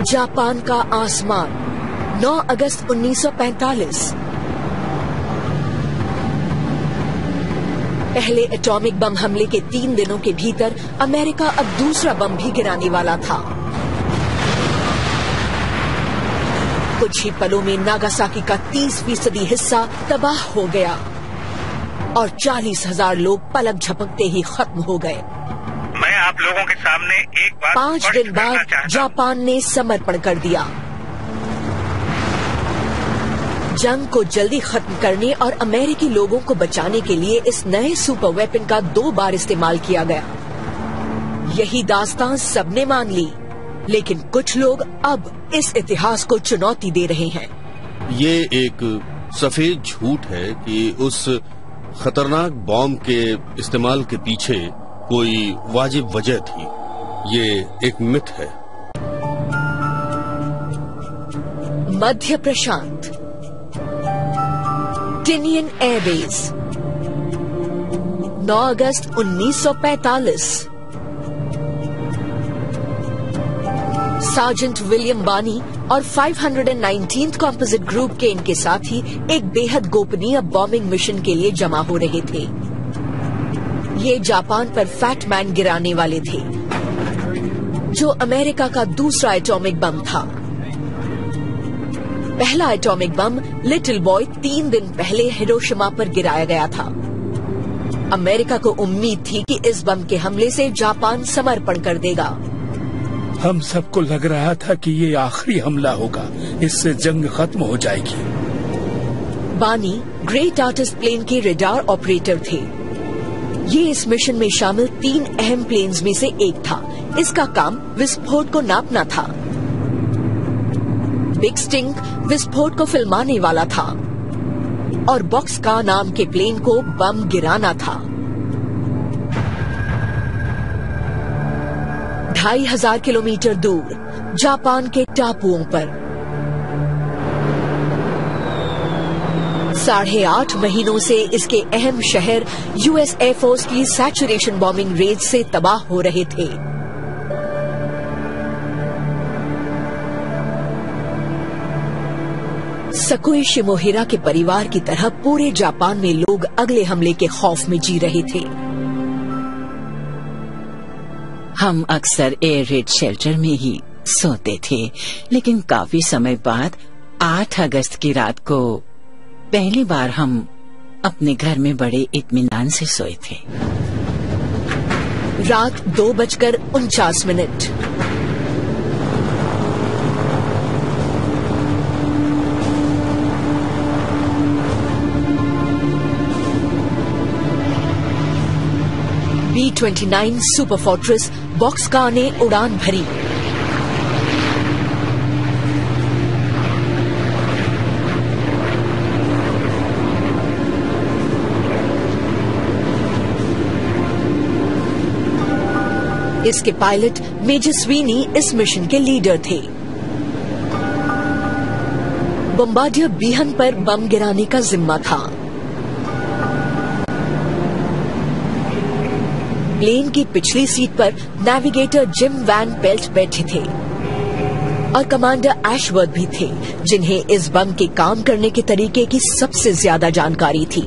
Japan का आसमान 9 अगस्त 1945। पहले एटॉमिक बम हमले के 3 दिनों के भीतर अमेरिका अब दूसरा बम भी गिराने वाला था। कुछ ही पलों में नागासाकी का 30% हिस्सा तबाह हो गया और 40,000 लोग पलक झपकते ही खत्म हो गए। मैं आप लोगों के सामने एक बात 5 दिन बाद जापान ने समर्पण कर दिया। जंग को जल्दी खत्म करने और अमेरिकी लोगों को बचाने के लिए इस नए सुपर वेपन का 2 बार इस्तेमाल किया गया। यही दास्तान सबने मान ली, लेकिन कुछ लोग अब इस इतिहास को चुनौती दे रहे हैं। ये एक सफेद झूठ है कि उस खतरनाक बॉम्ब के इस्तेमाल के पीछे कोई वाजिब वजह थी। ये एक मिथ है। मध्य प्रशांत, टिनियन एयरबेस, 9 अगस्त 1945। सार्जेंट विलियम बानी और 519th कॉम्पोजिट ग्रुप के इनके साथी एक बेहद गोपनीय बॉम्बिंग मिशन के लिए जमा हो रहे थे। ये जापान पर फैट मैन गिराने वाले थे, जो अमेरिका का दूसरा एटॉमिक बम था। पहला एटॉमिक बम लिटिल बॉय 3 दिन पहले हिरोशिमा पर गिराया गया था। अमेरिका को उम्मीद थी कि इस बम के हमले से जापान समर्पण कर देगा। हम सबको लग रहा था कि ये आखिरी हमला होगा, इससे जंग खत्म हो जाएगी। बानी ग्रेट आर्टिस्ट प्लेन के रेडार ऑपरेटर थे। ये इस मिशन में शामिल 3 अहम प्लेन्स में से एक था। इसका काम विस्फोट को नापना था। बिग स्टिंग विस्फोट को फिल्माने वाला था और बॉक्स का नाम के प्लेन को बम गिराना था। 2,500 किलोमीटर दूर जापान के टापुओं पर 8.5 महीनों से इसके अहम शहर यूएस एयरफोर्स की सैचुरेशन बॉम्बिंग रेंज से तबाह हो रहे थे। सकुई शिमोहिरा के परिवार की तरह पूरे जापान में लोग अगले हमले के खौफ में जी रहे थे। हम अक्सर एयर रेड शेल्टर में ही सोते थे, लेकिन काफी समय बाद 8 अगस्त की रात को पहली बार हम अपने घर में बड़े इत्मीनान से सोए थे। रात 2:49। B-29 सुपर फोर्ट्रेस बॉक्सकार ने उड़ान भरी। इसके पायलट मेजर स्वीनी इस मिशन के लीडर थे। बम्बार्डियर बीहन पर बम गिराने का जिम्मा था। प्लेन की पिछली सीट पर नेविगेटर जिम वैन पेल्ट बैठे थे और कमांडर एशवर्थ भी थे, जिन्हें इस बम के काम करने के तरीके की सबसे ज्यादा जानकारी थी।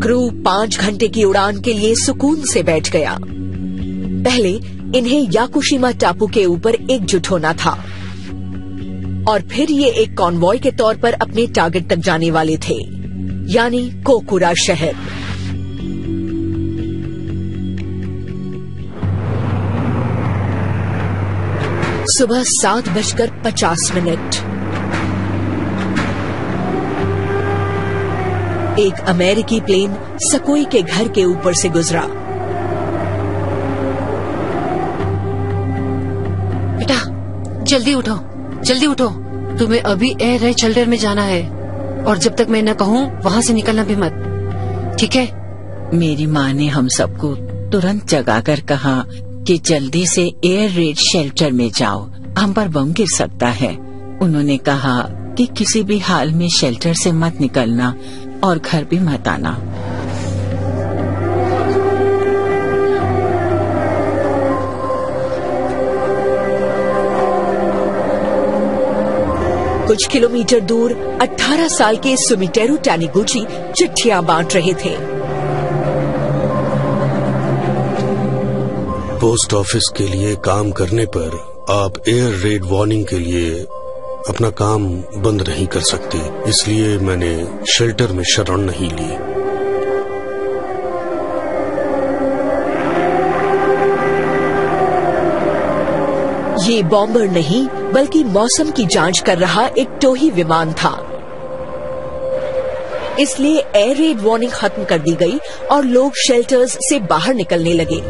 क्रू 5 घंटे की उड़ान के लिए सुकून से बैठ गया। पहले इन्हें याकुशिमा टापू के ऊपर एकजुट होना था और फिर ये एक कॉन्वॉय के तौर पर अपने टारगेट तक जाने वाले थे, यानी कोकुरा शहर। सुबह 7:50। एक अमेरिकी प्लेन सकोई के घर के ऊपर से गुजरा। बेटा जल्दी उठो, जल्दी उठो, तुम्हें अभी एयर रेड शेल्टर में जाना है और जब तक मैं न कहूँ वहाँ से निकलना भी मत, ठीक है? मेरी माँ ने हम सबको तुरंत जगाकर कहा कि जल्दी से एयर रेड शेल्टर में जाओ, हम पर बम गिर सकता है। उन्होंने कहा कि किसी भी हाल में शेल्टर से मत निकलना और घर भी मत आना। कुछ किलोमीटर दूर 18 साल के सुमिटेरू टैनिगुची चिट्ठियां बांट रहे थे। पोस्ट ऑफिस के लिए काम करने पर आप एयर रेड वार्निंग के लिए अपना काम बंद नहीं कर सकते, इसलिए मैंने शेल्टर में शरण नहीं ली। ये बॉम्बर नहीं बल्कि मौसम की जांच कर रहा एक टोही विमान था, इसलिए एयर रेड वार्निंग खत्म कर दी गई और लोग शेल्टर्स से बाहर निकलने लगे।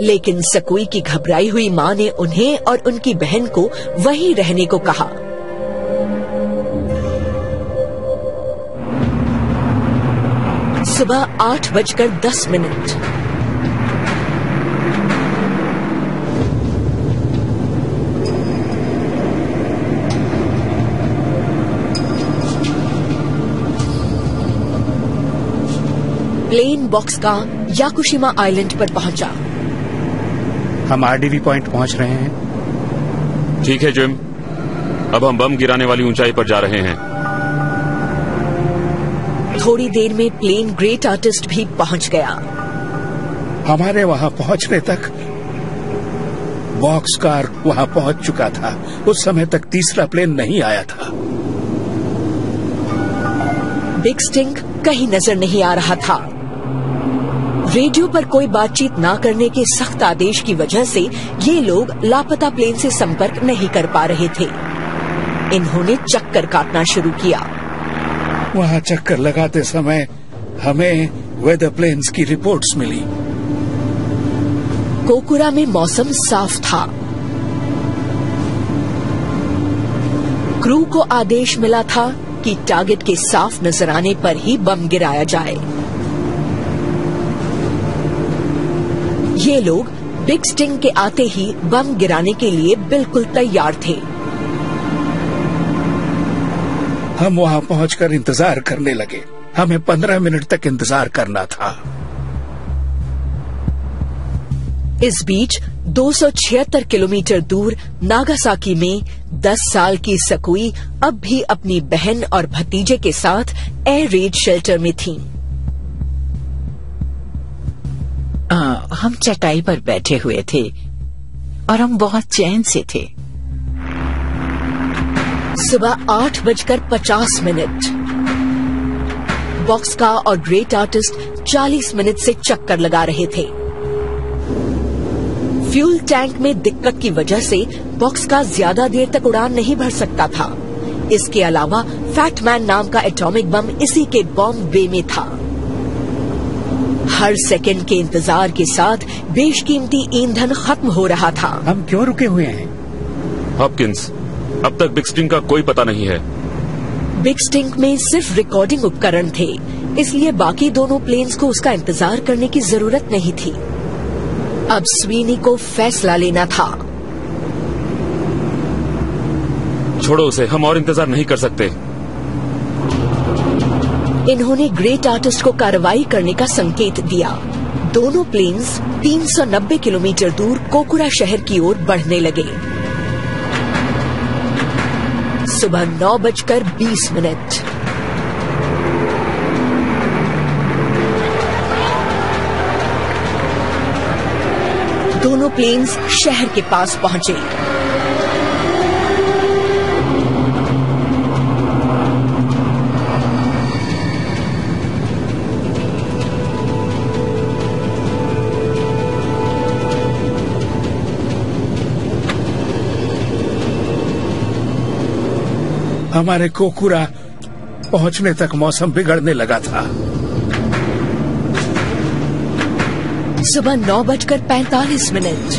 लेकिन सकुई की घबराई हुई मां ने उन्हें और उनकी बहन को वहीं रहने को कहा। सुबह 8:10। प्लेन बॉक्सका याकुशिमा आइलैंड पर पहुंचा। हम आरडीवी पॉइंट पहुंच रहे हैं। ठीक है जिम, अब हम बम गिराने वाली ऊंचाई पर जा रहे हैं। थोड़ी देर में प्लेन ग्रेट आर्टिस्ट भी पहुंच गया। हमारे वहां पहुंचने तक बॉक्स कार वहां पहुंच चुका था। उस समय तक तीसरा प्लेन नहीं आया था। बिग स्टिंग कहीं नजर नहीं आ रहा था। रेडियो पर कोई बातचीत न करने के सख्त आदेश की वजह से ये लोग लापता प्लेन से संपर्क नहीं कर पा रहे थे। इन्होंने चक्कर काटना शुरू किया। वहां चक्कर लगाते समय हमें वेदर प्लेन्स की रिपोर्ट्स मिली। कोकुरा में मौसम साफ था। क्रू को आदेश मिला था कि टारगेट के साफ नजर आने पर ही बम गिराया जाए। ये लोग बिग स्टिंग के आते ही बम गिराने के लिए बिल्कुल तैयार थे। हम वहां पहुंचकर इंतजार करने लगे। हमें 15 मिनट तक इंतजार करना था। इस बीच 276 किलोमीटर दूर नागासाकी में 10 साल की सकुई अब भी अपनी बहन और भतीजे के साथ एयर रेड शेल्टर में थीं। हम चटाई पर बैठे हुए थे और हम बहुत चैन से थे। सुबह 8:50। बॉक्सका और ग्रेट आर्टिस्ट 40 मिनट से चक्कर लगा रहे थे। फ्यूल टैंक में दिक्कत की वजह से बॉक्सका ज्यादा देर तक उड़ान नहीं भर सकता था। इसके अलावा फैटमैन नाम का एटॉमिक बम इसी के बॉम्ब बे में था। हर सेकंड के इंतजार के साथ बेशकीमती ईंधन खत्म हो रहा था। हम क्यों रुके हुए हैं? हॉपकिंस, अब तक बिग स्टिंग का कोई पता नहीं है। बिग स्टिंग में सिर्फ रिकॉर्डिंग उपकरण थे, इसलिए बाकी दोनों प्लेन्स को उसका इंतजार करने की जरूरत नहीं थी। अब स्वीनी को फैसला लेना था। छोड़ो उसे, हम और इंतजार नहीं कर सकते। इन्होंने ग्रेट आर्टिस्ट को कार्रवाई करने का संकेत दिया। दोनों प्लेन्स 390 किलोमीटर दूर कोकुरा शहर की ओर बढ़ने लगे। सुबह 9:20। दोनों प्लेन्स शहर के पास पहुंचे। हमारे कोकुरा पहुंचने तक मौसम बिगड़ने लगा था। सुबह 9:45।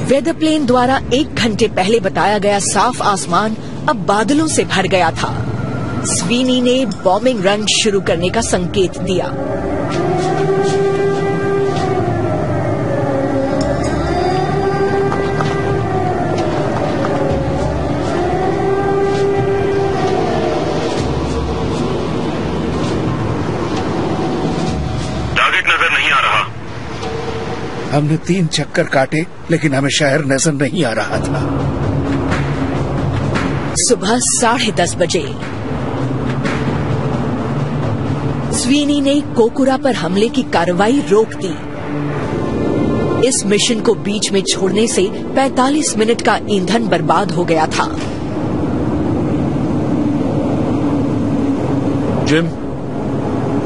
वेदर प्लेन द्वारा 1 घंटे पहले बताया गया साफ आसमान अब बादलों से भर गया था। स्वीनी ने बॉम्बिंग रन शुरू करने का संकेत दिया। हमने 3 चक्कर काटे लेकिन हमें शहर नजर नहीं आ रहा था। सुबह 10:30 बजे स्वीनी ने कोकुरा पर हमले की कार्रवाई रोक दी। इस मिशन को बीच में छोड़ने से 45 मिनट का ईंधन बर्बाद हो गया था। जिम,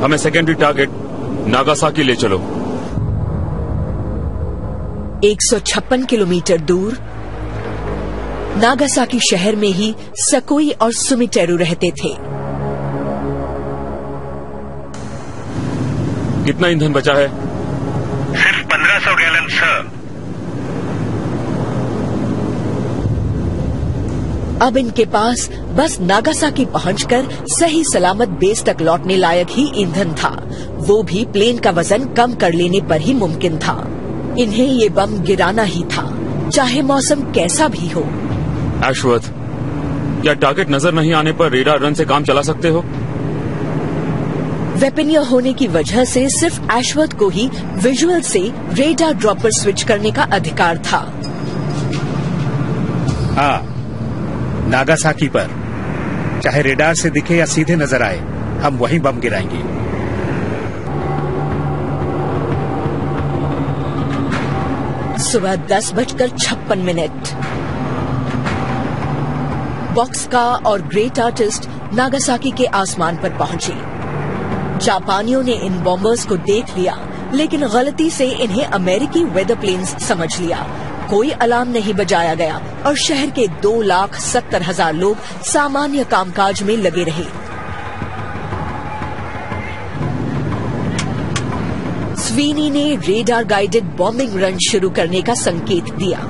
हमें सेकेंडरी टारगेट नागासाकी ले चलो। 156 किलोमीटर दूर नागासाकी शहर में ही सकोई और सुमिटेरू रहते थे। कितना ईंधन बचा है? सिर्फ 1500 गैलन सर। अब इनके पास बस नागासाकी पहुंचकर सही सलामत बेस तक लौटने लायक ही ईंधन था, वो भी प्लेन का वजन कम कर लेने पर ही मुमकिन था। इन्हें ये बम गिराना ही था, चाहे मौसम कैसा भी हो। एशवर्थ, क्या टारगेट नजर नहीं आने पर रेडार रन से काम चला सकते हो? वेपनियर होने की वजह से सिर्फ एशवर्थ को ही विजुअल से रेडार ड्रॉप पर स्विच करने का अधिकार था। हाँ, नागासाकी पर चाहे रेडार से दिखे या सीधे नजर आए, हम वहीं बम गिराएंगे। सुबह 10:56 बॉक्सका और ग्रेट आर्टिस्ट नागासाकी के आसमान पर पहुंचे। जापानियों ने इन बॉम्बर्स को देख लिया, लेकिन गलती से इन्हें अमेरिकी वेदर प्लेन्स समझ लिया। कोई अलार्म नहीं बजाया गया और शहर के 2,70,000 लोग सामान्य कामकाज में लगे रहे। स्वीनी ने रेडार गाइडेड बॉम्बिंग रन शुरू करने का संकेत दिया।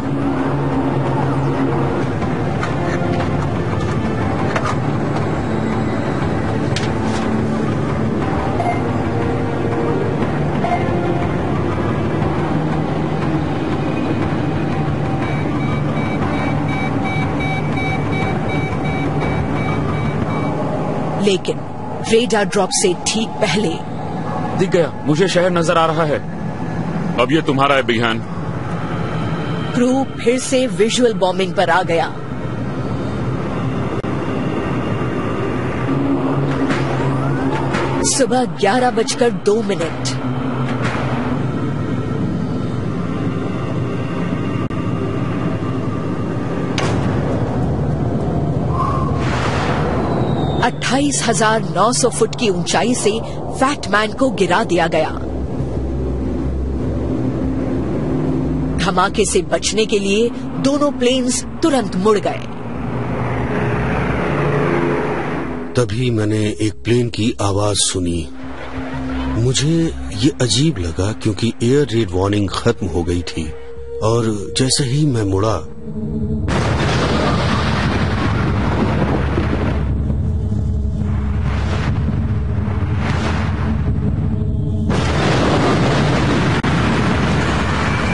लेकिन रेडार ड्रॉप से ठीक पहले दिख गया, मुझे शहर नजर आ रहा है। अब ये तुम्हारा अभियान। क्रू फिर से विजुअल बॉम्बिंग पर आ गया। सुबह 11:02 28,900 फुट की ऊंचाई से फैटमैन को गिरा दिया गया। धमाके से बचने के लिए दोनों प्लेन्स तुरंत मुड़ गए। तभी मैंने एक प्लेन की आवाज सुनी। मुझे ये अजीब लगा क्योंकि एयर रेड वार्निंग खत्म हो गई थी और जैसे ही मैं मुड़ा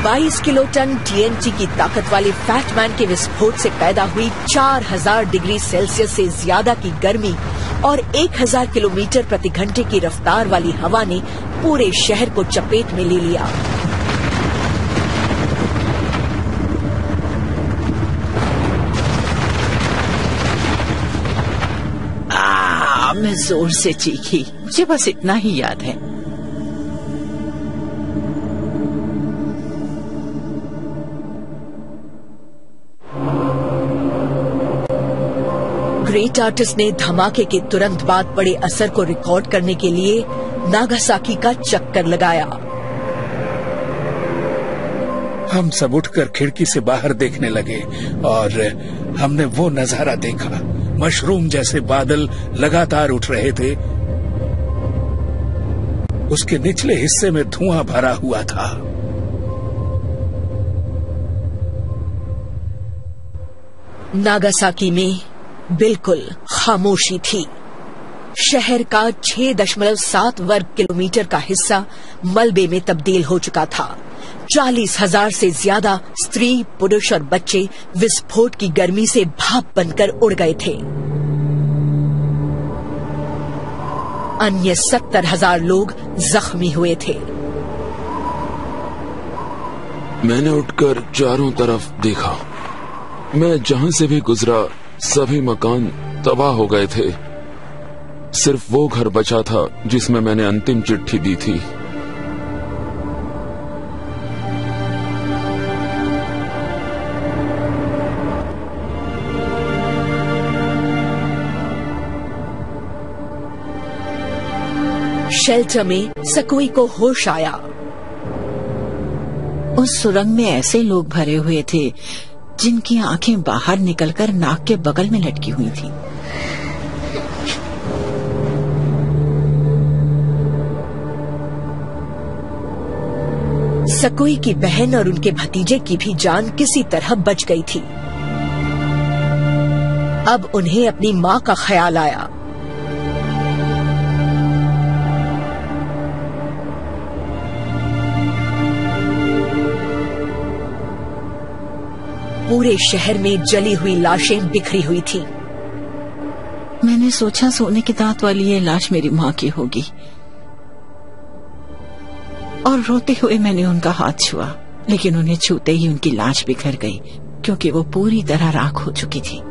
बाईस किलोटन TNT की ताकत वाले फैटमैन के विस्फोट से पैदा हुई 4000 डिग्री सेल्सियस से ज्यादा की गर्मी और 1000 किलोमीटर प्रति घंटे की रफ्तार वाली हवा ने पूरे शहर को चपेट में ले लिया। मैं जोर से चीखी, मुझे बस इतना ही याद है। ग्रेट आर्टिस्ट ने धमाके के तुरंत बाद पड़े असर को रिकॉर्ड करने के लिए नागासाकी का चक्कर लगाया। हम सब उठकर खिड़की से बाहर देखने लगे और हमने वो नजारा देखा। मशरूम जैसे बादल लगातार उठ रहे थे। उसके निचले हिस्से में धुआं भरा हुआ था। नागासाकी में बिल्कुल खामोशी थी। शहर का 6.7 वर्ग किलोमीटर का हिस्सा मलबे में तब्दील हो चुका था। 40,000 से ज्यादा स्त्री, पुरुष और बच्चे विस्फोट की गर्मी से भाप बनकर उड़ गए थे। अन्य 70,000 लोग जख्मी हुए थे। मैंने उठकर चारों तरफ देखा। मैं जहां से भी गुजरा सभी मकान तबाह हो गए थे। सिर्फ वो घर बचा था जिसमें मैंने अंतिम चिट्ठी दी थी। शेल्टर में सकोई को होश आया। उस सुरंग में ऐसे लोग भरे हुए थे जिनकी आंखें बाहर निकलकर नाक के बगल में लटकी हुई थी। सकोई की बहन और उनके भतीजे की भी जान किसी तरह बच गई थी। अब उन्हें अपनी मां का ख्याल आया। पूरे शहर में जली हुई लाशें बिखरी हुई थी। मैंने सोचा सोने की दांत वाली ये लाश मेरी माँ की होगी, और रोते हुए मैंने उनका हाथ छुआ, लेकिन उन्हें छूते ही उनकी लाश बिखर गई क्योंकि वो पूरी तरह राख हो चुकी थी।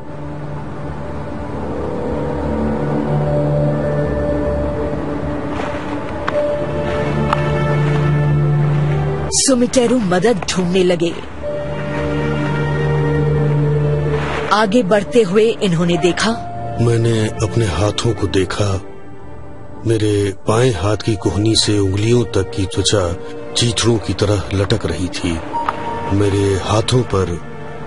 सुमिटेरो मदद ढूंढने लगे। आगे बढ़ते हुए इन्होंने देखा, मैंने अपने हाथों को देखा। मेरे बाएं हाथ की कोहनी से उंगलियों तक की त्वचा चीथड़ों की तरह लटक रही थी। मेरे हाथों पर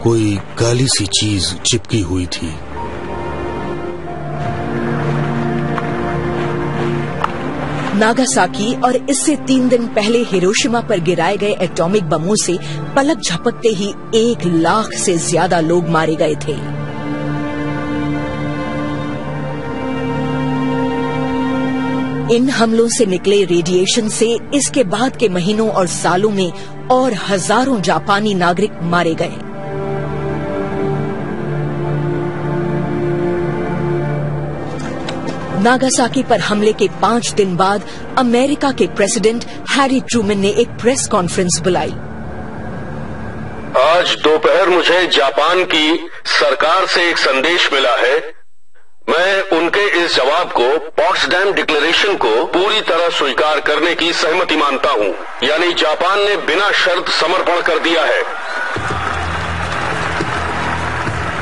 कोई काली सी चीज चिपकी हुई थी। नागासाकी और इससे 3 दिन पहले हिरोशिमा पर गिराए गए एटॉमिक बमों से पलक झपकते ही 1 लाख से ज्यादा लोग मारे गए थे। इन हमलों से निकले रेडिएशन से इसके बाद के महीनों और सालों में और हजारों जापानी नागरिक मारे गए। नागासाकी पर हमले के 5 दिन बाद अमेरिका के प्रेसिडेंट हैरी ट्रूमैन ने एक प्रेस कॉन्फ्रेंस बुलाई। आज दोपहर मुझे जापान की सरकार से एक संदेश मिला है। मैं उनके इस जवाब को, पॉट्सडैम डिक्लेरेशन को पूरी तरह स्वीकार करने की सहमति मानता हूं। यानी जापान ने बिना शर्त समर्पण कर दिया है।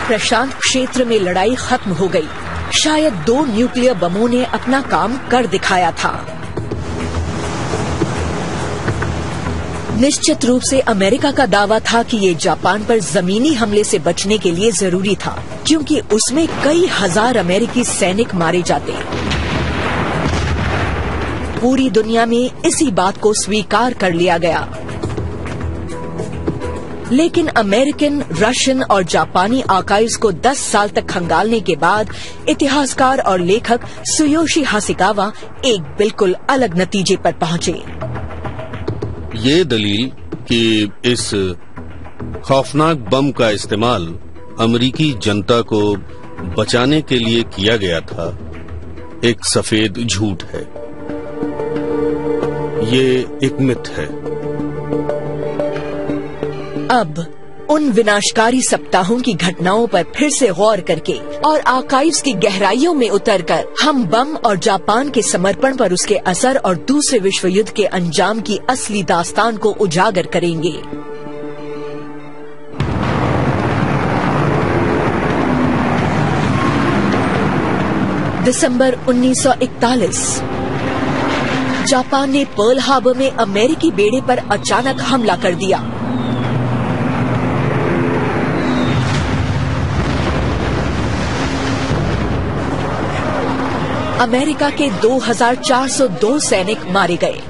प्रशांत क्षेत्र में लड़ाई खत्म हो गई। शायद 2 न्यूक्लियर बमों ने अपना काम कर दिखाया था। निश्चित रूप से अमेरिका का दावा था कि ये जापान पर जमीनी हमले से बचने के लिए जरूरी था, क्योंकि उसमें कई हजार अमेरिकी सैनिक मारे जाते। पूरी दुनिया में इसी बात को स्वीकार कर लिया गया। लेकिन अमेरिकन, रशियन और जापानी आर्काइव्स को 10 साल तक खंगालने के बाद इतिहासकार और लेखक सुयोशी हासेगावा एक बिल्कुल अलग नतीजे पर पहुंचे। ये दलील कि इस खौफनाक बम का इस्तेमाल अमेरिकी जनता को बचाने के लिए किया गया था, एक सफेद झूठ है। ये एक मिथ है। अब उन विनाशकारी सप्ताहों की घटनाओं पर फिर से गौर करके और आर्काइव्स की गहराइयों में उतरकर हम बम और जापान के समर्पण पर उसके असर और दूसरे विश्व युद्ध के अंजाम की असली दास्तान को उजागर करेंगे। दिसंबर 1941 जापान ने पर्ल हार्बर में अमेरिकी बेड़े पर अचानक हमला कर दिया। अमेरिका के 2402 सैनिक मारे गए।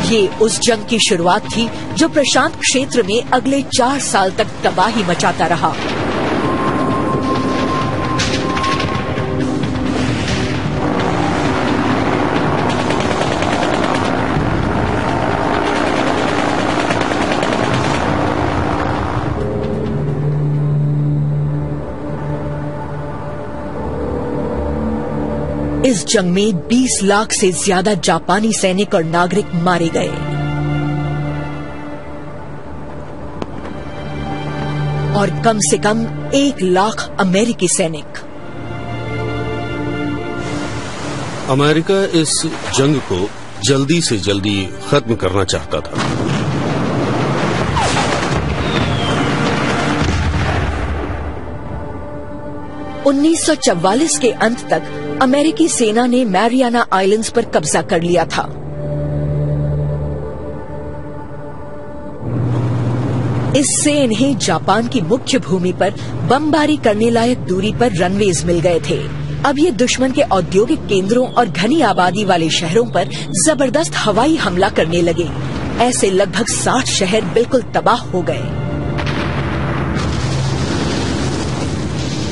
ये उस जंग की शुरुआत थी जो प्रशांत क्षेत्र में अगले 4 साल तक तबाही मचाता रहा। इस जंग में 20 लाख से ज्यादा जापानी सैनिक और नागरिक मारे गए। और कम से कम 1 लाख अमेरिकी सैनिक। अमेरिका इस जंग को जल्दी से जल्दी खत्म करना चाहता था। (1944) के अंत तक अमेरिकी सेना ने मैरियाना आइलैंड्स पर कब्जा कर लिया था। इससे इन्हें जापान की मुख्य भूमि पर बमबारी करने लायक दूरी पर रनवेज मिल गए थे। अब ये दुश्मन के औद्योगिक केंद्रों और घनी आबादी वाले शहरों पर जबरदस्त हवाई हमला करने लगे। ऐसे लगभग 60 शहर बिल्कुल तबाह हो गए।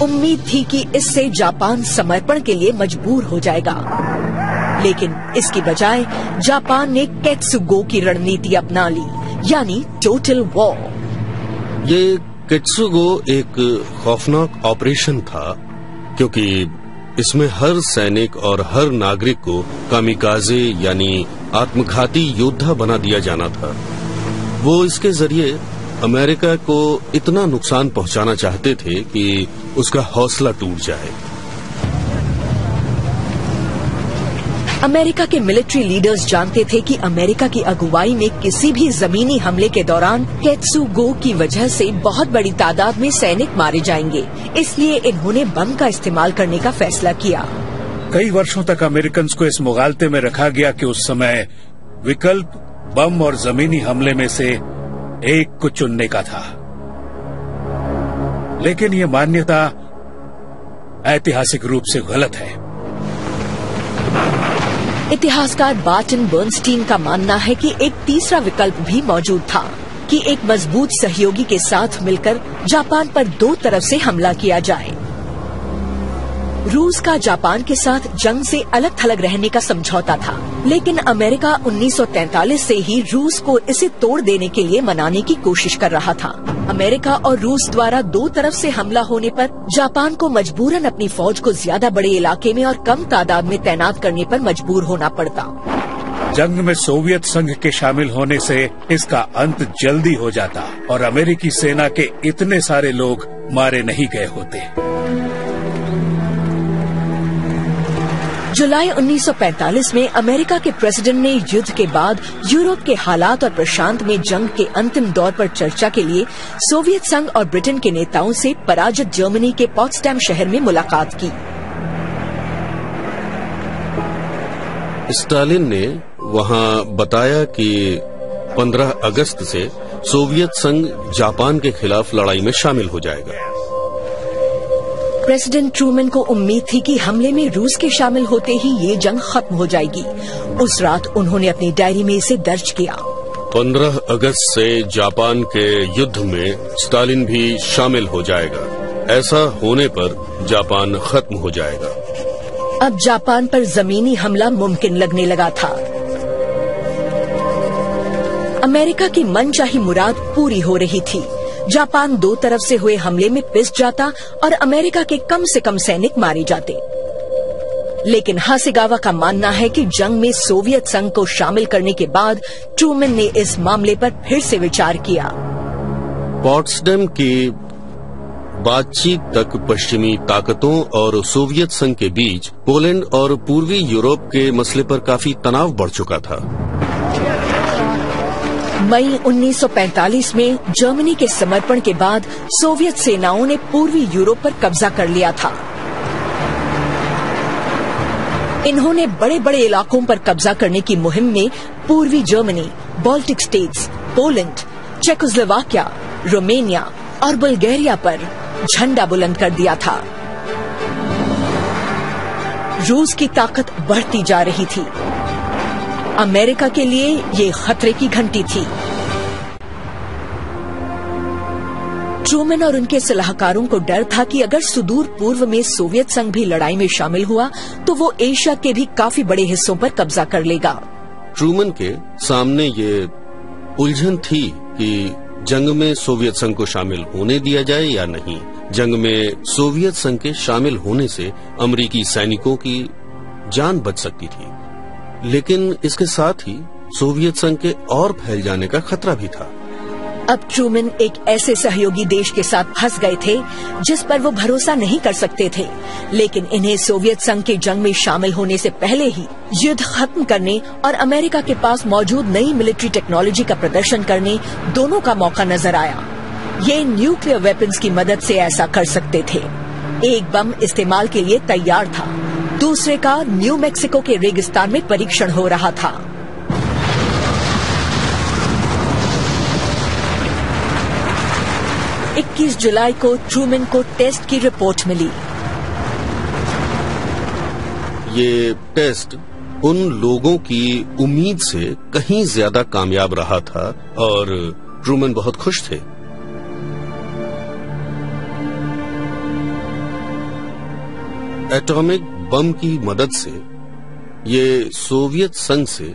उम्मीद थी कि इससे जापान समर्पण के लिए मजबूर हो जाएगा, लेकिन इसकी बजाय जापान ने केत्सुगो की रणनीति अपना ली, यानी टोटल वॉर। ये केत्सुगो एक खौफनाक ऑपरेशन था, क्योंकि इसमें हर सैनिक और हर नागरिक को कामिकाजे यानी आत्मघाती योद्धा बना दिया जाना था। वो इसके जरिए अमेरिका को इतना नुकसान पहुंचाना चाहते थे कि उसका हौसला टूट जाए। अमेरिका के मिलिट्री लीडर्स जानते थे कि अमेरिका की अगुवाई में किसी भी जमीनी हमले के दौरान केत्सुगो की वजह से बहुत बड़ी तादाद में सैनिक मारे जाएंगे, इसलिए इन्होंने बम का इस्तेमाल करने का फैसला किया। कई वर्षों तक अमेरिकन को इस मुगालते में रखा गया कि उस समय विकल्प बम और जमीनी हमले में से एक को चुनने का था, लेकिन ये मान्यता ऐतिहासिक रूप से गलत है। इतिहासकार बार्टन बर्नस्टीन का मानना है कि एक तीसरा विकल्प भी मौजूद था कि एक मजबूत सहयोगी के साथ मिलकर जापान पर 2 तरफ से हमला किया जाए। रूस का जापान के साथ जंग से अलग थलग रहने का समझौता था, लेकिन अमेरिका 1943 से ही रूस को इसे तोड़ देने के लिए मनाने की कोशिश कर रहा था। अमेरिका और रूस द्वारा 2 तरफ से हमला होने पर जापान को मजबूरन अपनी फौज को ज्यादा बड़े इलाके में और कम तादाद में तैनात करने पर मजबूर होना पड़ता। जंग में सोवियत संघ के शामिल होने से इसका अंत जल्दी हो जाता और अमेरिकी सेना के इतने सारे लोग मारे नहीं गए होते। जुलाई 1945 में अमेरिका के प्रेसिडेंट ने युद्ध के बाद यूरोप के हालात और प्रशांत में जंग के अंतिम दौर पर चर्चा के लिए सोवियत संघ और ब्रिटेन के नेताओं से पराजित जर्मनी के पोट्सडैम शहर में मुलाकात की। स्टालिन ने वहां बताया कि 15 अगस्त से सोवियत संघ जापान के खिलाफ लड़ाई में शामिल हो जाएगा। प्रेसिडेंट ट्रूमैन को उम्मीद थी कि हमले में रूस के शामिल होते ही ये जंग खत्म हो जाएगी। उस रात उन्होंने अपनी डायरी में इसे दर्ज किया। 15 अगस्त से जापान के युद्ध में स्टालिन भी शामिल हो जाएगा। ऐसा होने पर जापान खत्म हो जाएगा। अब जापान पर जमीनी हमला मुमकिन लगने लगा था। अमेरिका की मनचाही मुराद पूरी हो रही थी। जापान 2 तरफ से हुए हमले में पिस जाता और अमेरिका के कम से कम सैनिक मारे जाते। लेकिन हासेगावा का मानना है कि जंग में सोवियत संघ को शामिल करने के बाद ट्रूमैन ने इस मामले पर फिर से विचार किया। पोट्सडैम की बातचीत तक पश्चिमी ताकतों और सोवियत संघ के बीच पोलैंड और पूर्वी यूरोप के मसले पर काफी तनाव बढ़ चुका था। मई 1945 में जर्मनी के समर्पण के बाद सोवियत सेनाओं ने पूर्वी यूरोप पर कब्जा कर लिया था। इन्होंने बड़े बड़े इलाकों पर कब्जा करने की मुहिम में पूर्वी Germany, Baltic states, Poland, Czechoslovakia, Romania और बुल्गारिया पर झंडा बुलंद कर दिया था। रूस की ताकत बढ़ती जा रही थी। अमेरिका के लिए ये खतरे की घंटी थी। ट्रूमैन और उनके सलाहकारों को डर था कि अगर सुदूर पूर्व में सोवियत संघ भी लड़ाई में शामिल हुआ तो वो एशिया के भी काफी बड़े हिस्सों पर कब्जा कर लेगा। ट्रूमैन के सामने ये उलझन थी कि जंग में सोवियत संघ को शामिल होने दिया जाए या नहीं। जंग में सोवियत संघ के शामिल होने से अमेरिकी सैनिकों की जान बच सकती थी, लेकिन इसके साथ ही सोवियत संघ के और फैल जाने का खतरा भी था। अब ट्रूमन एक ऐसे सहयोगी देश के साथ फंस गए थे जिस पर वो भरोसा नहीं कर सकते थे, लेकिन इन्हें सोवियत संघ के जंग में शामिल होने से पहले ही युद्ध खत्म करने और अमेरिका के पास मौजूद नई मिलिट्री टेक्नोलॉजी का प्रदर्शन करने दोनों का मौका नजर आया। ये न्यूक्लियर वेपन्स की मदद से ऐसा कर सकते थे। एक बम इस्तेमाल के लिए तैयार था, दूसरे का न्यू मैक्सिको के रेगिस्तान में परीक्षण हो रहा था। इक्कीस जुलाई को ट्रूमन को टेस्ट की रिपोर्ट मिली। ये टेस्ट उन लोगों की उम्मीद से कहीं ज्यादा कामयाब रहा था और ट्रूमन बहुत खुश थे। एटॉमिक बम की मदद से ये सोवियत संघ से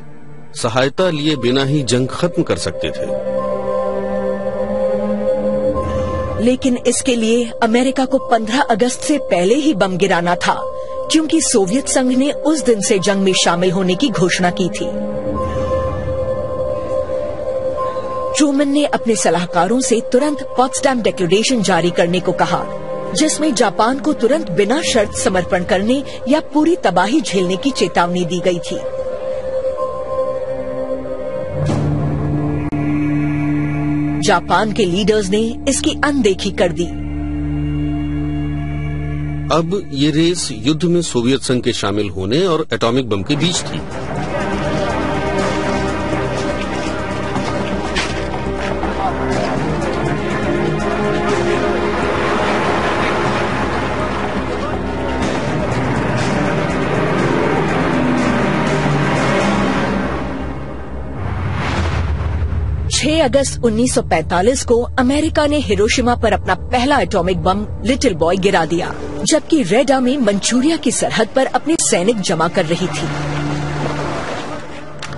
सहायता लिए बिना ही जंग खत्म कर सकते थे, लेकिन इसके लिए अमेरिका को 15 अगस्त से पहले ही बम गिराना था, क्योंकि सोवियत संघ ने उस दिन से जंग में शामिल होने की घोषणा की थी। ट्रूमन ने अपने सलाहकारों से तुरंत पॉट्सडैम डिक्लेरेशन जारी करने को कहा, जिसमें जापान को तुरंत बिना शर्त समर्पण करने या पूरी तबाही झेलने की चेतावनी दी गई थी। जापान के लीडर्स ने इसकी अनदेखी कर दी। अब ये रेस युद्ध में सोवियत संघ के शामिल होने और एटॉमिक बम के बीच थी। अगस्त 1945 को अमेरिका ने हिरोशिमा पर अपना पहला एटॉमिक बम लिटिल बॉय गिरा दिया, जबकि रेड आर्मी मंचूरिया की सरहद पर अपने सैनिक जमा कर रही थी।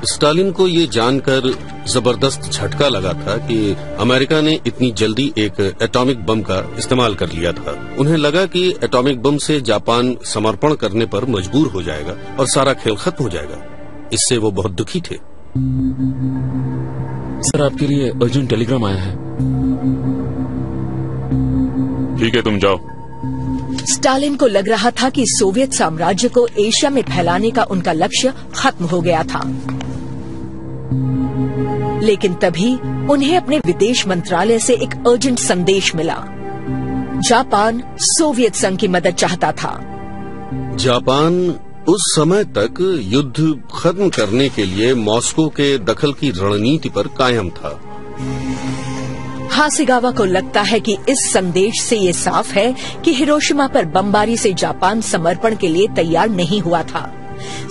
स्टालिन को ये जानकर जबरदस्त झटका लगा था कि अमेरिका ने इतनी जल्दी एक एटॉमिक बम का इस्तेमाल कर लिया था। उन्हें लगा कि एटॉमिक बम से जापान समर्पण करने पर मजबूर हो जाएगा और सारा खेल खत्म हो जाएगा। इससे वो बहुत दुखी थे। सर, आपके लिए अर्जेंट टेलीग्राम आया है। ठीक है, तुम जाओ। स्टालिन को लग रहा था कि सोवियत साम्राज्य को एशिया में फैलाने का उनका लक्ष्य खत्म हो गया था, लेकिन तभी उन्हें अपने विदेश मंत्रालय से एक अर्जेंट संदेश मिला। जापान सोवियत संघ की मदद चाहता था। जापान उस समय तक युद्ध खत्म करने के लिए मॉस्को के दखल की रणनीति पर कायम था। हासेगावा को लगता है कि इस संदेश से ये साफ है कि हिरोशिमा पर बमबारी से जापान समर्पण के लिए तैयार नहीं हुआ था।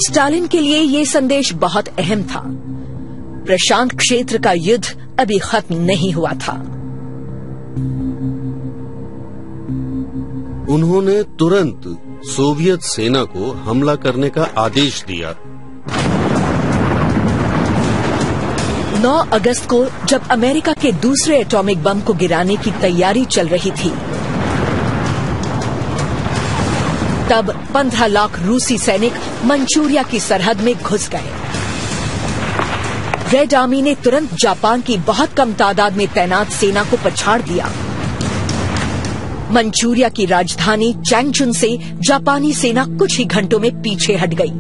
स्टालिन के लिए ये संदेश बहुत अहम था। प्रशांत क्षेत्र का युद्ध अभी खत्म नहीं हुआ था। उन्होंने तुरंत सोवियत सेना को हमला करने का आदेश दिया। 9 अगस्त को जब अमेरिका के दूसरे एटॉमिक बम को गिराने की तैयारी चल रही थी, तब 15 लाख रूसी सैनिक मंचूरिया की सरहद में घुस गए। रेड आर्मी ने तुरंत जापान की बहुत कम तादाद में तैनात सेना को पछाड़ दिया। मंचूरिया की राजधानी चैंगचुन से जापानी सेना कुछ ही घंटों में पीछे हट गई।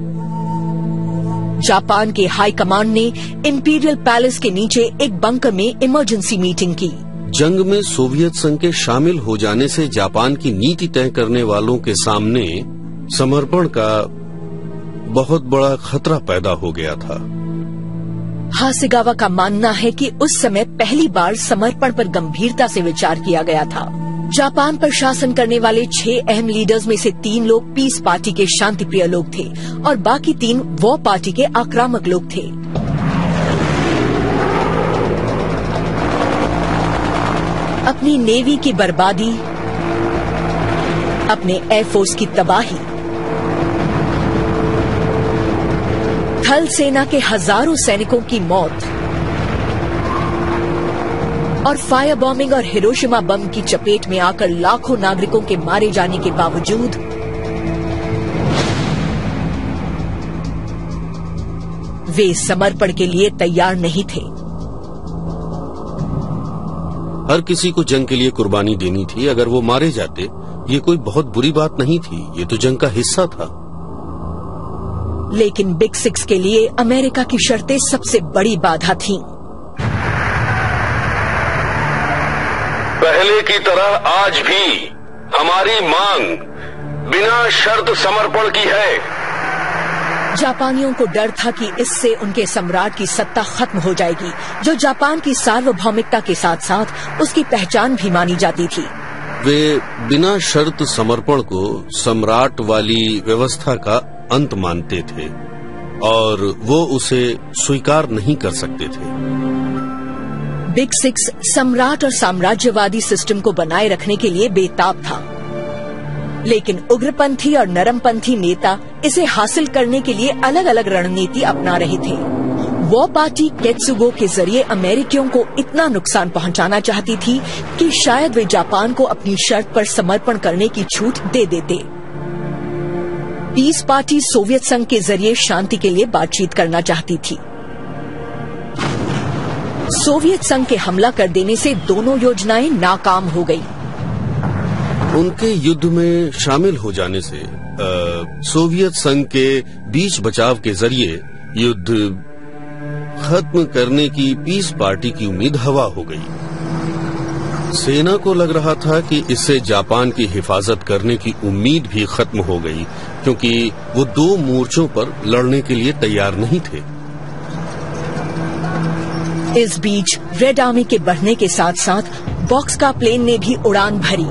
जापान के हाई कमांड ने इंपीरियल पैलेस के नीचे एक बंकर में इमरजेंसी मीटिंग की। जंग में सोवियत संघ के शामिल हो जाने से जापान की नीति तय करने वालों के सामने समर्पण का बहुत बड़ा खतरा पैदा हो गया था। हासेगावा का मानना है कि उस समय पहली बार समर्पण पर गंभीरता से विचार किया गया था। जापान पर शासन करने वाले 6 अहम लीडर्स में से 3 लोग पीस पार्टी के शांतिप्रिय लोग थे और बाकी 3 वॉर पार्टी के आक्रामक लोग थे। अपनी नेवी की बर्बादी, अपने एयरफोर्स की तबाही, थल सेना के हजारों सैनिकों की मौत और फायर बॉम्बिंग और हिरोशिमा बम की चपेट में आकर लाखों नागरिकों के मारे जाने के बावजूद वे समर्पण के लिए तैयार नहीं थे। हर किसी को जंग के लिए कुर्बानी देनी थी। अगर वो मारे जाते ये कोई बहुत बुरी बात नहीं थी, ये तो जंग का हिस्सा था। लेकिन बिग सिक्स के लिए अमेरिका की शर्तें सबसे बड़ी बाधा थीं। पहले की तरह आज भी हमारी मांग बिना शर्त समर्पण की है। जापानियों को डर था कि इससे उनके सम्राट की सत्ता खत्म हो जाएगी, जो जापान की सार्वभौमिकता के साथ साथ उसकी पहचान भी मानी जाती थी। वे बिना शर्त समर्पण को सम्राट वाली व्यवस्था का अंत मानते थे और वो उसे स्वीकार नहीं कर सकते थे। बिग सिक्स सम्राट और साम्राज्यवादी सिस्टम को बनाए रखने के लिए बेताब था, लेकिन उग्रपंथी और नरमपंथी नेता इसे हासिल करने के लिए अलग अलग रणनीति अपना रहे थे। वो पार्टी केत्सुगो के जरिए अमेरिकियों को इतना नुकसान पहुंचाना चाहती थी कि शायद वे जापान को अपनी शर्त पर समर्पण करने की छूट दे देते। पीस पार्टी सोवियत संघ के जरिए शांति के लिए बातचीत करना चाहती थी। सोवियत संघ के हमला कर देने से दोनों योजनाएं नाकाम हो गईं। उनके युद्ध में शामिल हो जाने से सोवियत संघ के बीच बचाव के जरिए युद्ध खत्म करने की पीस पार्टी की उम्मीद हवा हो गई। सेना को लग रहा था कि इससे जापान की हिफाजत करने की उम्मीद भी खत्म हो गई, क्योंकि वो दो मोर्चों पर लड़ने के लिए तैयार नहीं थे। इस बीच रेड आर्मी के बढ़ने के साथ साथ बॉक्सका प्लेन ने भी उड़ान भरी।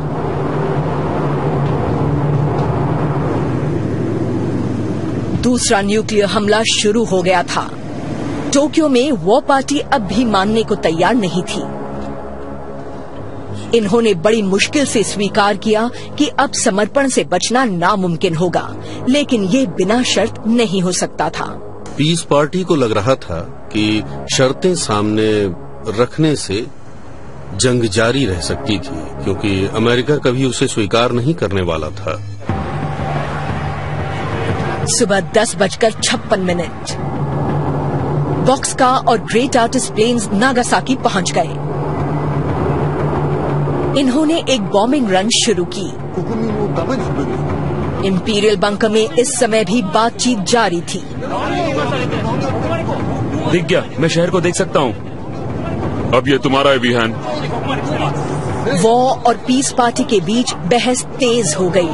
दूसरा न्यूक्लियर हमला शुरू हो गया था। टोक्यो में वो पार्टी अब भी मानने को तैयार नहीं थी। इन्होंने बड़ी मुश्किल से स्वीकार किया कि अब समर्पण से बचना नामुमकिन होगा, लेकिन ये बिना शर्त नहीं हो सकता था। पीस पार्टी को लग रहा था कि शर्तें सामने रखने से जंग जारी रह सकती थी, क्योंकि अमेरिका कभी उसे स्वीकार नहीं करने वाला था। सुबह 10:56 बॉक्सका और ग्रेट आर्टिस्ट प्लेन्स नागासाकी पहुंच गए। इन्होंने एक बॉम्बिंग रन शुरू की। इंपीरियल बंकर में इस समय भी बातचीत जारी थी। दिख गया, मैं शहर को देख सकता हूँ। अब ये तुम्हारा है विहान। वॉ और पीस पार्टी के बीच बहस तेज हो गई।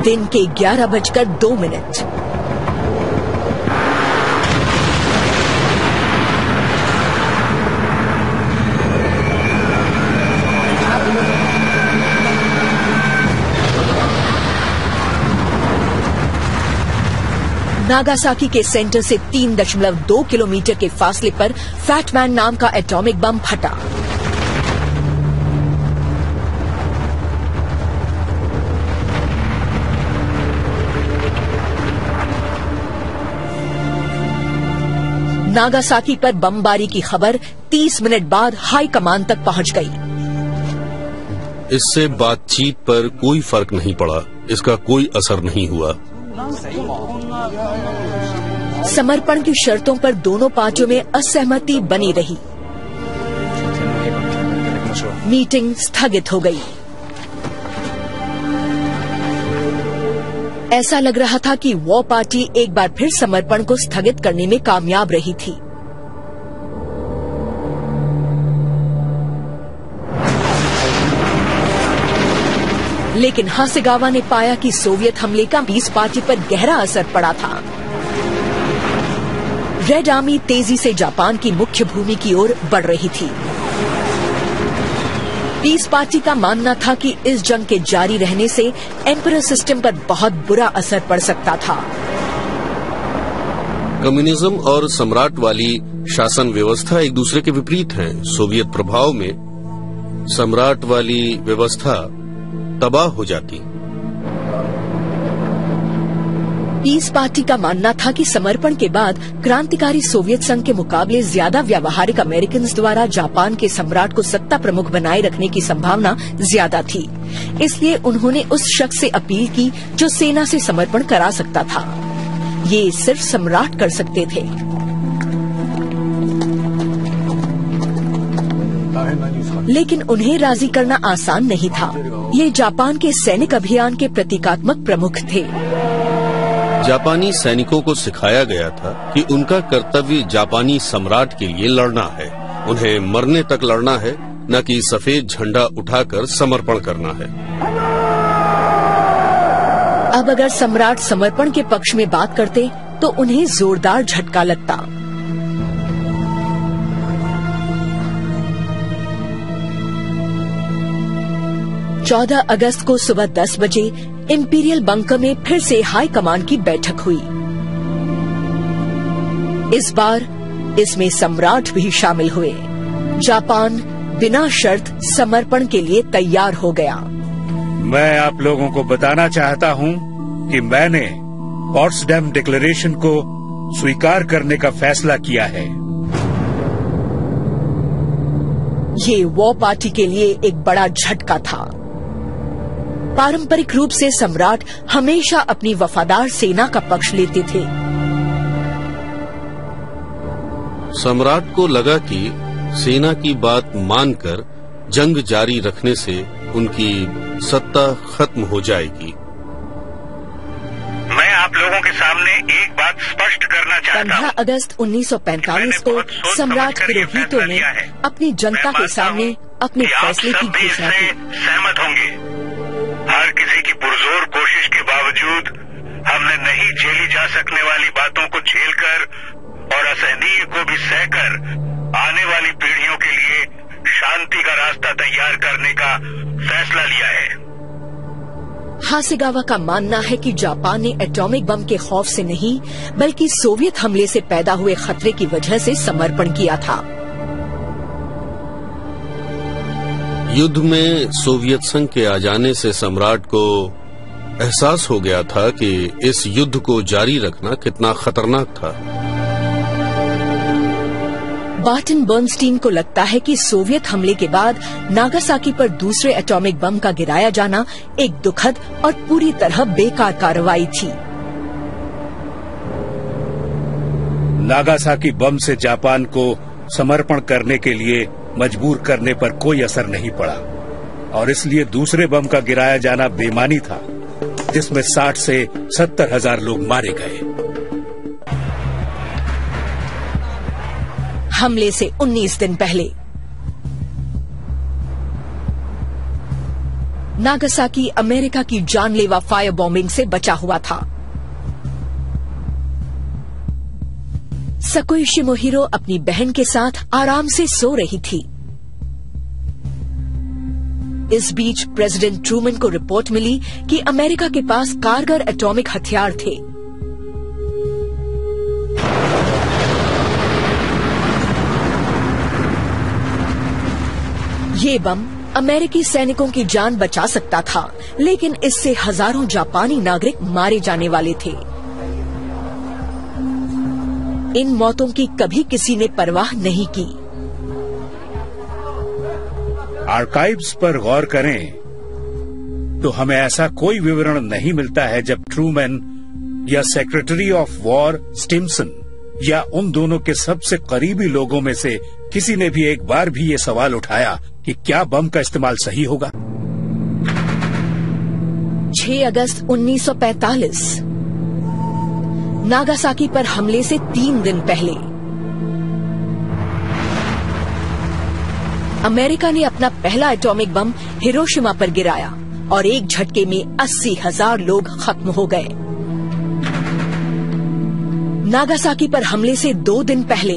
दिन के 11:02। नागासाकी के सेंटर से 3.2 किलोमीटर के फासले पर फैटमैन नाम का एटॉमिक बम फटा। नागासाकी पर बमबारी की खबर 30 मिनट बाद हाई कमान तक पहुंच गई। इससे बातचीत पर कोई फर्क नहीं पड़ा, इसका कोई असर नहीं हुआ। समर्पण की शर्तों पर दोनों पार्टियों में असहमति बनी रही। मीटिंग स्थगित हो गई। ऐसा लग रहा था कि वॉ पार्टी एक बार फिर समर्पण को स्थगित करने में कामयाब रही थी। लेकिन हासेगावा ने पाया कि सोवियत हमले का पीस पार्टी पर गहरा असर पड़ा था। रेड आर्मी तेजी से जापान की मुख्य भूमि की ओर बढ़ रही थी। पीस पार्टी का मानना था कि इस जंग के जारी रहने से एम्परर सिस्टम पर बहुत बुरा असर पड़ सकता था। कम्युनिज्म और सम्राट वाली शासन व्यवस्था एक दूसरे के विपरीत हैं। सोवियत प्रभाव में सम्राट वाली व्यवस्था तबाह हो जाती। पीस पार्टी का मानना था कि समर्पण के बाद क्रांतिकारी सोवियत संघ के मुकाबले ज्यादा व्यावहारिक अमेरिकन द्वारा जापान के सम्राट को सत्ता प्रमुख बनाए रखने की संभावना ज्यादा थी। इसलिए उन्होंने उस शख्स से अपील की जो सेना से समर्पण करा सकता था। ये सिर्फ सम्राट कर सकते थे। लेकिन उन्हें राजी करना आसान नहीं था। ये जापान के सैनिक अभियान के प्रतीकात्मक प्रमुख थे। जापानी सैनिकों को सिखाया गया था कि उनका कर्तव्य जापानी सम्राट के लिए लड़ना है। उन्हें मरने तक लड़ना है, न कि सफेद झंडा उठाकर समर्पण करना है। अब अगर सम्राट समर्पण के पक्ष में बात करते तो उन्हें जोरदार झटका लगता। चौदह अगस्त को सुबह 10 बजे इंपीरियल बंकर में फिर से हाई कमांड की बैठक हुई। इस बार इसमें सम्राट भी शामिल हुए। जापान बिना शर्त समर्पण के लिए तैयार हो गया। मैं आप लोगों को बताना चाहता हूं कि मैंने पॉट्सडैम डिक्लेरेशन को स्वीकार करने का फैसला किया है। ये वॉर पार्टी के लिए एक बड़ा झटका था। पारंपरिक रूप से सम्राट हमेशा अपनी वफादार सेना का पक्ष लेते थे। सम्राट को लगा कि सेना की बात मानकर जंग जारी रखने से उनकी सत्ता खत्म हो जाएगी। मैं आप लोगों के सामने एक बात स्पष्ट करना चाहता हूं। 15 अगस्त 1945 को सम्राट हिरोहितो ने अपनी जनता के सामने अपने फैसले की घोषणा की। सहमत होंगे। हर किसी की पुरजोर कोशिश के बावजूद हमने नहीं झेली जा सकने वाली बातों को झेलकर और असहनीय को भी सहकर आने वाली पीढ़ियों के लिए शांति का रास्ता तैयार करने का फैसला लिया है। हासेगावा का मानना है कि जापान ने एटॉमिक बम के खौफ से नहीं बल्कि सोवियत हमले से पैदा हुए खतरे की वजह से समर्पण किया था। युद्ध में सोवियत संघ के आ जाने से सम्राट को एहसास हो गया था कि इस युद्ध को जारी रखना कितना खतरनाक था। बार्टन बर्नस्टीन को लगता है कि सोवियत हमले के बाद नागासाकी पर दूसरे एटॉमिक बम का गिराया जाना एक दुखद और पूरी तरह बेकार कार्रवाई थी। नागासाकी बम से जापान को समर्पण करने के लिए मजबूर करने पर कोई असर नहीं पड़ा और इसलिए दूसरे बम का गिराया जाना बेमानी था, जिसमें 60 से 70 हजार लोग मारे गए। हमले से 19 दिन पहले नागासाकी अमेरिका की जानलेवा फायर बॉम्बिंग से बचा हुआ था। सकुई शिमोहिरो अपनी बहन के साथ आराम से सो रही थी। इस बीच प्रेसिडेंट ट्रूमन को रिपोर्ट मिली कि अमेरिका के पास कारगर एटॉमिक हथियार थे। ये बम अमेरिकी सैनिकों की जान बचा सकता था, लेकिन इससे हजारों जापानी नागरिक मारे जाने वाले थे। इन मौतों की कभी किसी ने परवाह नहीं की। आर्काइव्स पर गौर करें तो हमें ऐसा कोई विवरण नहीं मिलता है जब ट्रूमैन या सेक्रेटरी ऑफ वॉर स्टिम्सन या उन दोनों के सबसे करीबी लोगों में से किसी ने भी एक बार भी ये सवाल उठाया कि क्या बम का इस्तेमाल सही होगा। 6 अगस्त 1945 नागासाकी पर हमले से 3 दिन पहले अमेरिका ने अपना पहला एटॉमिक बम हिरोशिमा पर गिराया और एक झटके में 80,000 लोग खत्म हो गए। नागासाकी पर हमले से 2 दिन पहले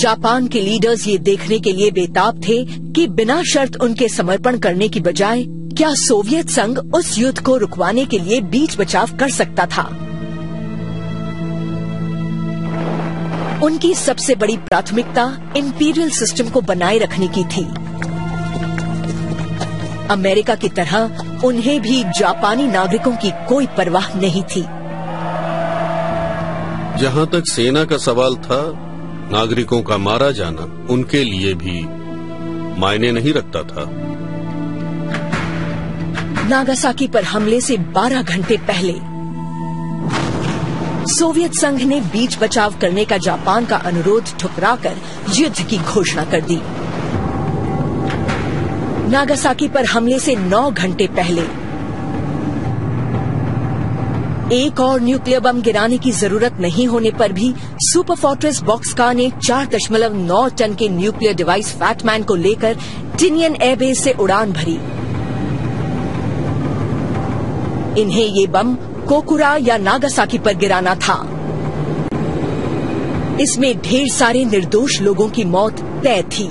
जापान के लीडर्स ये देखने के लिए बेताब थे कि बिना शर्त उनके समर्पण करने की बजाय क्या सोवियत संघ उस युद्ध को रुकवाने के लिए बीच बचाव कर सकता था। उनकी सबसे बड़ी प्राथमिकता इंपीरियल सिस्टम को बनाए रखने की थी। अमेरिका की तरह उन्हें भी जापानी नागरिकों की कोई परवाह नहीं थी। जहां तक सेना का सवाल था, नागरिकों का मारा जाना उनके लिए भी मायने नहीं रखता था। नागासाकी पर हमले से 12 घंटे पहले सोवियत संघ ने बीच बचाव करने का जापान का अनुरोध ठुकराकर युद्ध की घोषणा कर दी। नागासाकी पर हमले से 9 घंटे पहले एक और न्यूक्लियर बम गिराने की जरूरत नहीं होने पर भी सुपर फोर्ट्रेस बॉक्सका ने 4.9 टन के न्यूक्लियर डिवाइस फैटमैन को लेकर टिनियन एयरबेस से उड़ान भरी। इन्हें ये बम कोकुरा या नागासाकी पर गिराना था। इसमें ढेर सारे निर्दोष लोगों की मौत तय थी।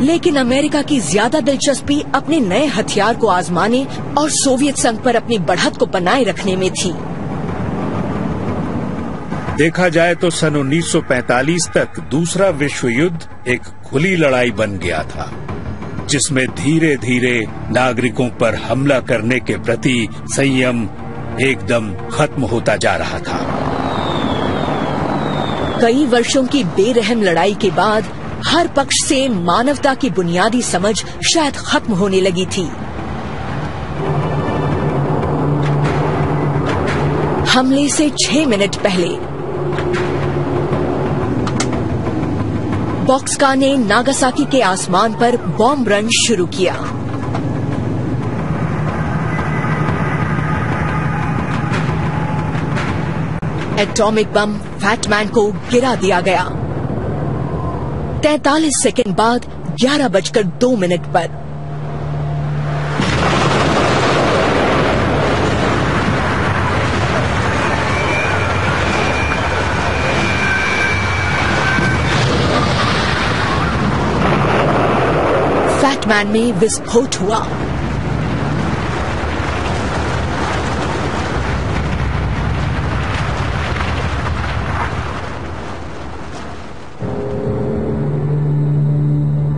लेकिन अमेरिका की ज्यादा दिलचस्पी अपने नए हथियार को आजमाने और सोवियत संघ पर अपनी बढ़त को बनाए रखने में थी। देखा जाए तो सन 1945 तक दूसरा विश्व युद्ध एक खुली लड़ाई बन गया था, जिसमें धीरे धीरे नागरिकों पर हमला करने के प्रति संयम एकदम खत्म होता जा रहा था। कई वर्षों की बेरहम लड़ाई के बाद हर पक्ष से मानवता की बुनियादी समझ शायद खत्म होने लगी थी। हमले से 6 मिनट पहले बॉक्सका ने नागासाकी के आसमान पर बॉम्ब रन शुरू किया। एटॉमिक बम फैटमैन को गिरा दिया गया। 43 सेकंड बाद 11:02 पर फैटमैन में विस्फोट हुआ।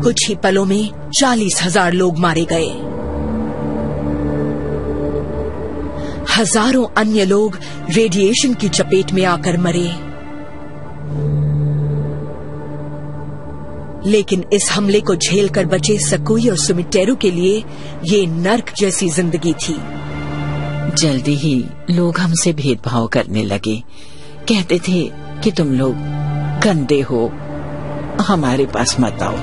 कुछ ही पलों में 40,000 लोग मारे गए। हजारों अन्य लोग रेडिएशन की चपेट में आकर मरे। लेकिन इस हमले को झेलकर बचे सकुई और सुमिटेरू के लिए ये नर्क जैसी जिंदगी थी। जल्दी ही लोग हमसे भेदभाव करने लगे। कहते थे कि तुम लोग गंदे हो, हमारे पास मत आओ।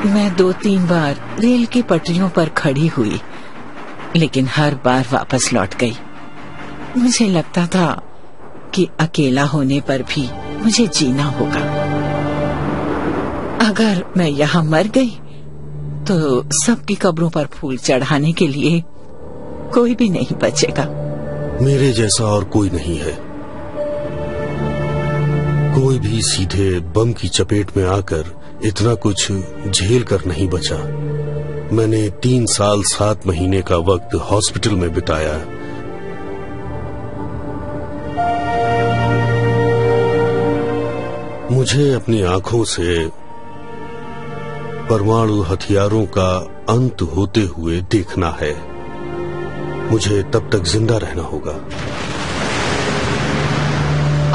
मैं 2-3 बार रेल की पटरियों पर खड़ी हुई, लेकिन हर बार वापस लौट गई। मुझे लगता था कि अकेला होने पर भी मुझे जीना होगा। अगर मैं यहाँ मर गई तो सबकी कब्रों पर फूल चढ़ाने के लिए कोई भी नहीं बचेगा। मेरे जैसा और कोई नहीं है। कोई भी सीधे बम की चपेट में आकर इतना कुछ झेल कर नहीं बचा। मैंने 3 साल 7 महीने का वक्त हॉस्पिटल में बिताया। मुझे अपनी आंखों से परमाणु हथियारों का अंत होते हुए देखना है। मुझे तब तक जिंदा रहना होगा।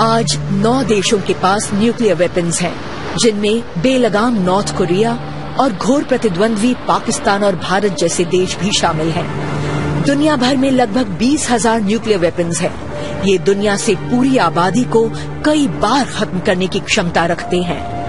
आज 9 देशों के पास न्यूक्लियर वेपन्स हैं, जिनमें बेलगाम नॉर्थ कोरिया और घोर प्रतिद्वंद्वी पाकिस्तान और भारत जैसे देश भी शामिल हैं। दुनिया भर में लगभग 20,000 न्यूक्लियर वेपन्स हैं। ये दुनिया से पूरी आबादी को कई बार खत्म करने की क्षमता रखते हैं।